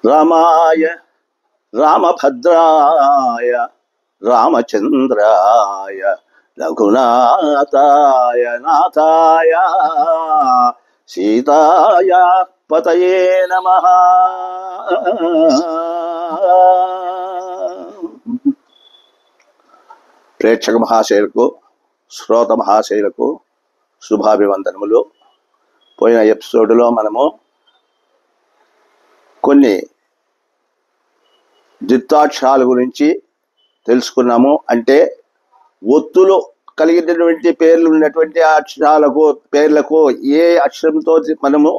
రామాయ రామభద్రాయ రామచంద్రాయ రఘునాథాయ నాథాయ సీతాయ పతయే నమః. ప్రేక్షక మహాశయులకు, శ్రోత మహాశయులకు శుభాభివందనములు. పోయిన ఎపిసోడ్లో మనము కొన్ని ద్విత్వాక్షరాల గురించి తెలుసుకున్నాము. అంటే ఒత్తులు కలిగినటువంటి పేర్లు ఉన్నటువంటి పేర్లకు ఏ అక్షరంతో మనము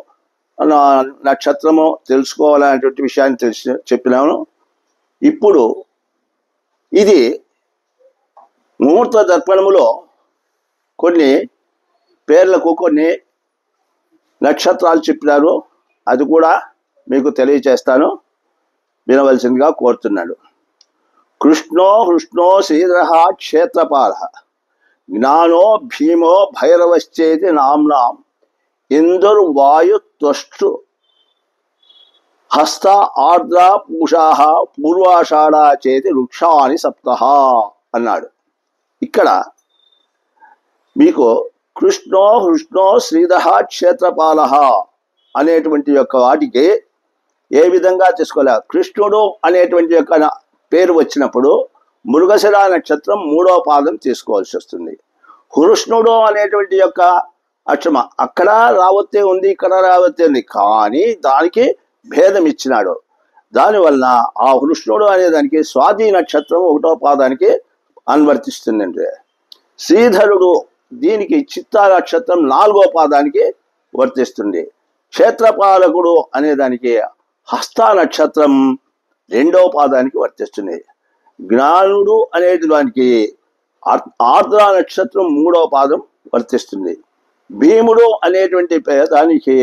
నక్షత్రము తెలుసుకోవాలనేటువంటి విషయాన్ని చెప్పినాము. ఇప్పుడు ఇది ముహూర్త దర్పణములో కొన్ని పేర్లకు కొన్ని నక్షత్రాలు చెప్పినారు. అది కూడా మీకు తెలియచేస్తాను, వినవలసిందిగా కోరుతున్నాడు. కృష్ణో హృష్ణో శ్రీధర క్షేత్రపాల జ్ఞానో భీమో భైరవశ్చేతి నామ్నాం ఇందుర్వాయు త్వష్టు హస్త ఆర్ద్ర పూషా పూర్వాషాఢ చేతి వృక్షాని సప్త అన్నాడు. ఇక్కడ మీకు కృష్ణో హృష్ణో శ్రీధర క్షేత్రపాల అనేటువంటి యొక్క వాటికి ఏ విధంగా తీసుకోలే. కృష్ణుడు అనేటువంటి యొక్క పేరు వచ్చినప్పుడు మృగశిర నక్షత్రం 3వ పాదం తీసుకోవాల్సి వస్తుంది. హృష్ణుడు అనేటువంటి యొక్క అక్షరం అక్కడ రావత్తే ఉంది, ఇక్కడ రావత్తే ఉంది, కానీ దానికి భేదం ఇచ్చినాడు. దానివల్ల ఆ హృష్ణుడు అనే దానికి స్వాతి నక్షత్రం 1వ పాదానికి అనువర్తిస్తుందండి. శ్రీధరుడు దీనికి చిత్తా నక్షత్రం 4వ పాదానికి వర్తిస్తుంది. క్షేత్రపాలకుడు అనేదానికి హస్త నక్షత్రం 2వ పాదానికి వర్తిస్తుంది. జ్ఞానుడు అనేదానికి ఆర్ద్ర నక్షత్రం 3వ పాదం వర్తిస్తుంది. భీముడు అనేటువంటి దానికి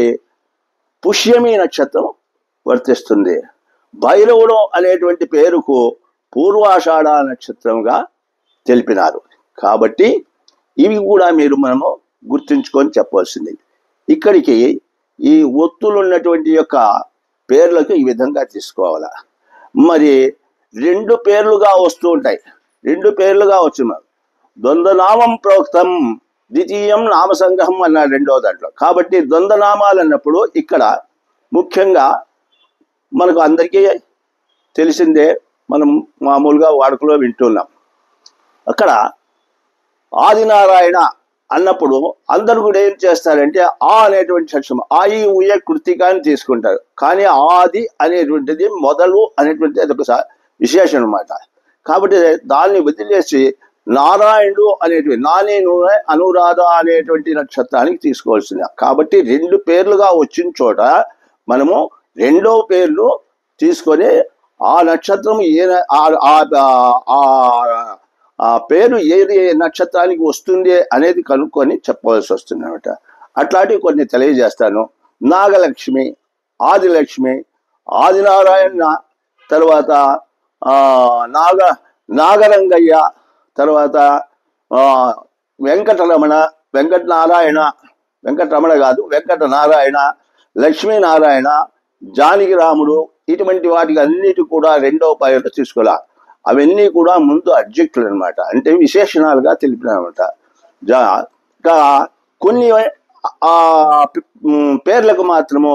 పుష్యమి నక్షత్రం వర్తిస్తుంది. భైరవుడు అనేటువంటి పేరుకు పూర్వాషాఢ నక్షత్రంగా తెలిపినారు. కాబట్టి ఇవి కూడా మనము గుర్తుంచుకొని చెప్పవలసింది. ఇక్కడికి ఈ ఒత్తులు ఉన్నటువంటి యొక్క పేర్లకు ఈ విధంగా తీసుకోవాలా. మరి 2 పేర్లుగా వస్తూ ఉంటాయి. 2 పేర్లుగా వచ్చినారు. ద్వంద్వనామం ప్రోక్తం ద్వితీయం నామసంగ్రహం అన్నాడు 2వ దాంట్లో. కాబట్టి ద్వంద్వనామాలు అన్నప్పుడు ఇక్కడ ముఖ్యంగా మనకు అందరికీ తెలిసిందే, మనం మామూలుగా వాడుకలో వింటున్నాం. అక్కడ ఆదినారాయణ అన్నప్పుడు అందరు కూడా ఏం చేస్తారంటే ఆ అనేటువంటి అక్షరం ఆయి ఉయ కృతికాని తీసుకుంటారు. కానీ ఆది అనేటువంటిది మొదలు అనేటువంటిది అదొక విశేషం అనమాట. కాబట్టి దాన్ని వదిలేసి నారాయణుడు అనేటువంటి నాని నూనె అనురాధ అనేటువంటి నక్షత్రానికి తీసుకోవాల్సింది. కాబట్టి 2 పేర్లుగా వచ్చిన చోట మనము 2వ పేర్లు తీసుకొని ఆ నక్షత్రం ఆ పేరు ఏది నక్షత్రానికి వస్తుంది అనేది కనుక్కొని చెప్పవలసి వస్తుంది అనమాట. అట్లాంటివి కొన్ని తెలియజేస్తాను. నాగలక్ష్మి, ఆదిలక్ష్మి, ఆదినారాయణ, తర్వాత నాగరంగయ్య, తర్వాత వెంకటరమణ, వెంకటనారాయణ, వెంకటరమణ కాదు వెంకటనారాయణ, లక్ష్మీనారాయణ, జానకిరాముడు, ఇటువంటి వాటికి అన్నిటి కూడా 2వ పేరు తీసుకోవాలి. అవన్నీ కూడా ముందు అడ్జెక్టులు అనమాట, అంటే విశేషణాలుగా తెలిపినమాట. కొన్ని పేర్లకు మాత్రము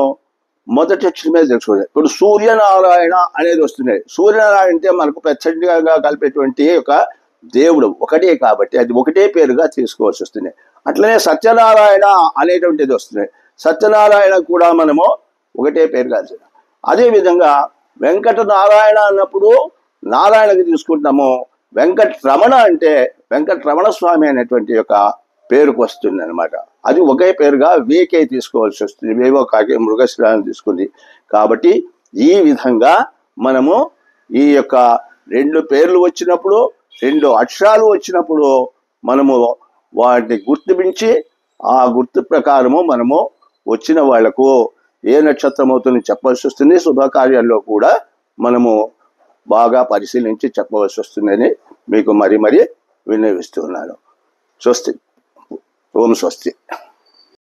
మొదటి అక్షరమే తెలుసుకోవాలి. ఇప్పుడు సూర్యనారాయణ అనేది వస్తుంది. సూర్యనారాయణ అంటే మనకు ప్రత్యక్షంగా కలిపేటువంటి ఒక దేవుడు ఒకటే, కాబట్టి అది ఒకటే పేరుగా తీసుకోవాల్సి వస్తుంది. అట్లనే సత్యనారాయణ అనేటువంటిది వస్తుంది. సత్యనారాయణ కూడా మనము ఒకటే పేరు కాదు. అదేవిధంగా వెంకటనారాయణ అన్నప్పుడు నారాయణకి తీసుకుంటాము. వెంకటరమణ అంటే వెంకటరమణ స్వామి అనేటువంటి యొక్క పేరుకు వస్తుంది అనమాట. అది ఒకే పేరుగా వీకే తీసుకోవాల్సి వస్తుంది. వేవో కాకి మృగశిరాన్ని తీసుకుంది. కాబట్టి ఈ విధంగా మనము ఈ యొక్క 2 పేర్లు వచ్చినప్పుడు, 2 అక్షరాలు వచ్చినప్పుడు మనము వాటిని గుర్తించి ఆ గుర్తు ప్రకారము మనము వచ్చిన వాళ్లకు ఏ నక్షత్రం అవుతుందని చెప్పవలసి వస్తుంది. శుభకార్యాల్లో కూడా మనము బాగా పరిశీలించి చెప్పవలసి వస్తుందని మీకు మరీ విన్నవిస్తున్నాను. స్వస్తి. ఓం స్వస్తి.